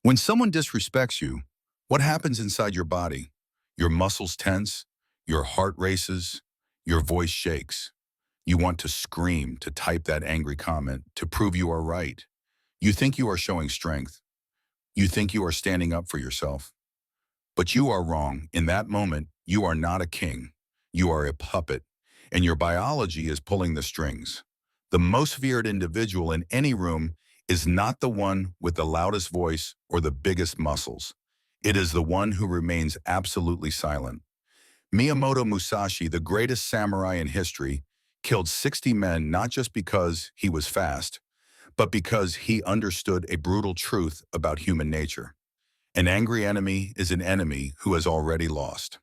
When someone disrespects you, what happens inside your body? Your muscles tense, your heart races, your voice shakes. You want to scream, to type that angry comment, to prove you are right. You think you are showing strength. You think you are standing up for yourself. But you are wrong. In that moment, you are not a king. You are a puppet, and your biology is pulling the strings. The most feared individual in any room is not the one with the loudest voice or the biggest muscles. It is the one who remains absolutely silent. Miyamoto Musashi, the greatest samurai in history, killed 60 men not just because he was fast, but because he understood a brutal truth about human nature. An angry enemy is an enemy who has already lost.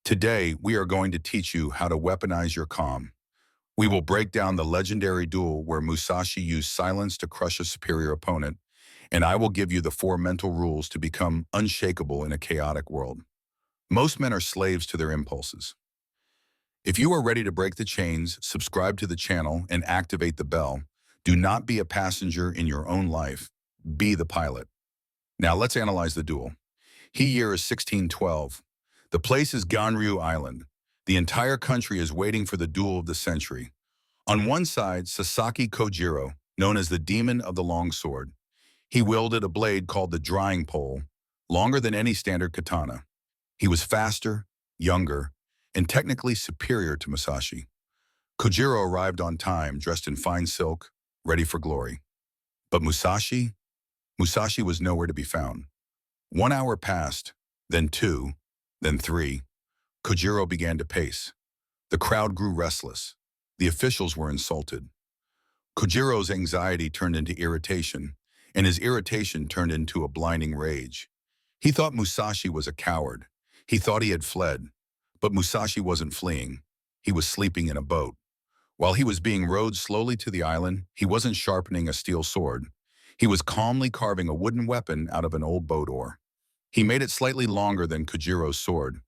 Today, we are going to teach you how to weaponize your calm. We will break down the legendary duel where Musashi used silence to crush a superior opponent, and I will give you the 4 mental rules to become unshakable in a chaotic world. Most men are slaves to their impulses. If you are ready to break the chains, subscribe to the channel and activate the bell. Do not be a passenger in your own life. Be the pilot. Now let's analyze the duel. Year is 1612. The place is Ganryu Island. The entire country is waiting for the duel of the century. On one side, Sasaki Kojiro, known as the Demon of the Long Sword. He wielded a blade called the drying pole, longer than any standard katana. He was faster, younger, and technically superior to Musashi. Kojiro arrived on time, dressed in fine silk, ready for glory. But Musashi was nowhere to be found. 1 hour passed, then 2, then 3. Kojiro began to pace. The crowd grew restless. The officials were insulted. Kojiro's anxiety turned into irritation, and his irritation turned into a blinding rage. He thought Musashi was a coward. He thought he had fled. But Musashi wasn't fleeing. He was sleeping in a boat. While he was being rowed slowly to the island, he wasn't sharpening a steel sword. He was calmly carving a wooden weapon out of an old boat oar. He made it slightly longer than Kojiro's sword.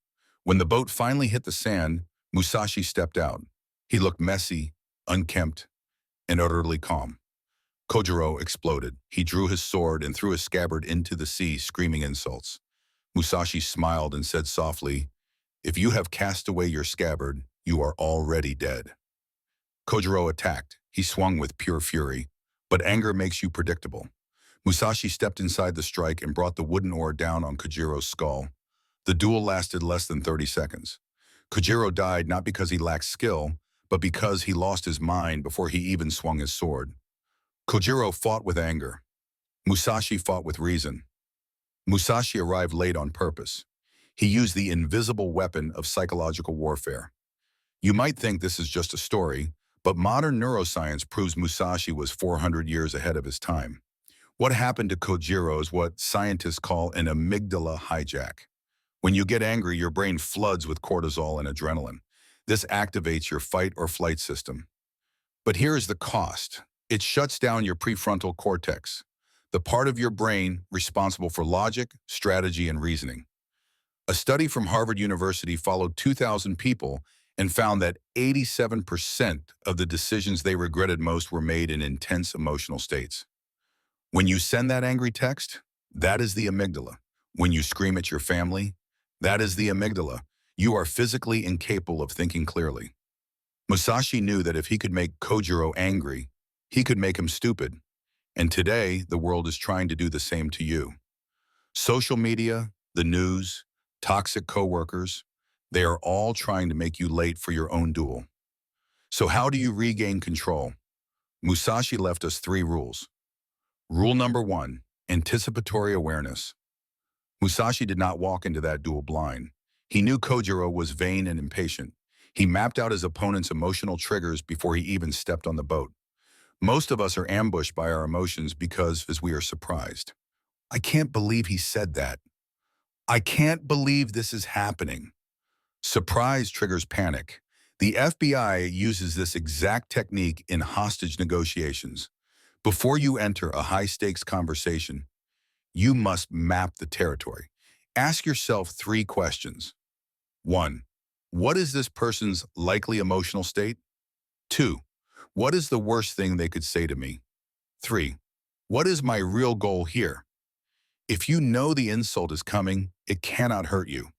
When the boat finally hit the sand, Musashi stepped out. He looked messy, unkempt, and utterly calm. Kojiro exploded. He drew his sword and threw his scabbard into the sea, screaming insults. Musashi smiled and said softly, "If you have cast away your scabbard, you are already dead." Kojiro attacked. He swung with pure fury. But anger makes you predictable. Musashi stepped inside the strike and brought the wooden oar down on Kojiro's skull. The duel lasted less than 30 seconds. Kojiro died not because he lacked skill, but because he lost his mind before he even swung his sword. Kojiro fought with anger. Musashi fought with reason. Musashi arrived late on purpose. He used the invisible weapon of psychological warfare. You might think this is just a story, but modern neuroscience proves Musashi was 400 years ahead of his time. What happened to Kojiro is what scientists call an amygdala hijack. When you get angry, your brain floods with cortisol and adrenaline. This activates your fight or flight system. But here is the cost. It shuts down your prefrontal cortex, the part of your brain responsible for logic, strategy, and reasoning. A study from Harvard University followed 2,000 people and found that 87% of the decisions they regretted most were made in intense emotional states. When you send that angry text, that is the amygdala. When you scream at your family, that is the amygdala. You are physically incapable of thinking clearly. Musashi knew that if he could make Kojiro angry, he could make him stupid. And today, the world is trying to do the same to you. Social media, the news, toxic coworkers, they are all trying to make you late for your own duel. So how do you regain control? Musashi left us 3 rules. Rule number 1, anticipatory awareness. Musashi did not walk into that duel blind. He knew Kojiro was vain and impatient. He mapped out his opponent's emotional triggers before he even stepped on the boat. Most of us are ambushed by our emotions because we are surprised. I can't believe he said that. I can't believe this is happening. Surprise triggers panic. The FBI uses this exact technique in hostage negotiations. Before you enter a high-stakes conversation, you must map the territory. Ask yourself 3 questions. 1. What is this person's likely emotional state? 2. What is the worst thing they could say to me? 3. What is my real goal here? If you know the insult is coming, it cannot hurt you.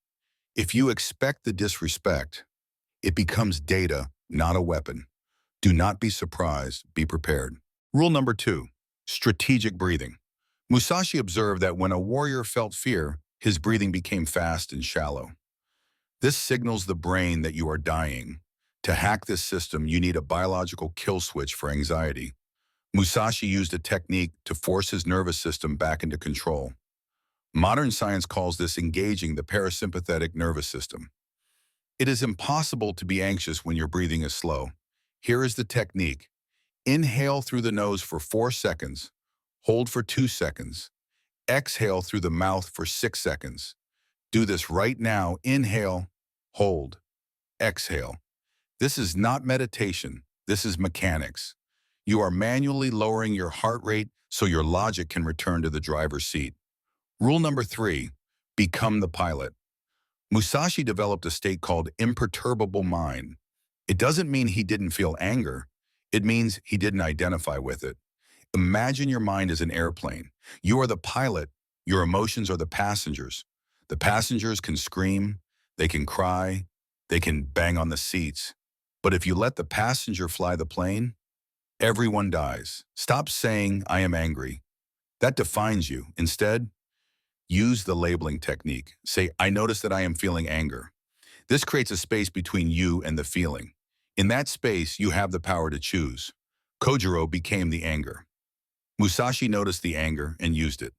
If you expect the disrespect, it becomes data, not a weapon. Do not be surprised, be prepared. Rule number 2, strategic breathing. Musashi observed that when a warrior felt fear, his breathing became fast and shallow. This signals the brain that you are dying. To hack this system, you need a biological kill switch for anxiety. Musashi used a technique to force his nervous system back into control. Modern science calls this engaging the parasympathetic nervous system. It is impossible to be anxious when your breathing is slow. Here is the technique. Inhale through the nose for 4 seconds. Hold for 2 seconds. Exhale through the mouth for 6 seconds. Do this right now. Inhale, hold, exhale. This is not meditation. This is mechanics. You are manually lowering your heart rate so your logic can return to the driver's seat. Rule number 3, become the pilot. Musashi developed a state called imperturbable mind. It doesn't mean he didn't feel anger. It means he didn't identify with it. Imagine your mind as an airplane. You are the pilot. Your emotions are the passengers. The passengers can scream, they can cry, they can bang on the seats. But if you let the passenger fly the plane, everyone dies. Stop saying, I am angry. That defines you. Instead, use the labeling technique. Say, I notice that I am feeling anger. This creates a space between you and the feeling. In that space, you have the power to choose. Kojiro became the anger. Musashi noticed the anger and used it.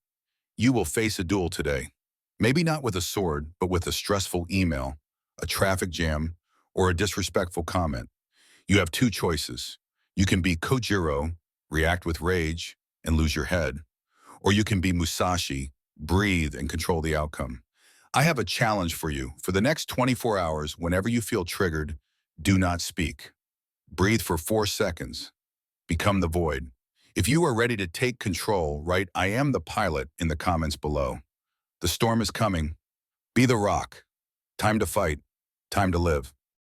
You will face a duel today. Maybe not with a sword, but with a stressful email, a traffic jam, or a disrespectful comment. You have 2 choices. You can be Kojiro, react with rage, and lose your head. Or you can be Musashi, breathe and control the outcome. I have a challenge for you. For the next 24 hours, whenever you feel triggered, do not speak. Breathe for 4 seconds. Become the void. If you are ready to take control, write I am the pilot in the comments below. The storm is coming. Be the rock. Time to fight. Time to live.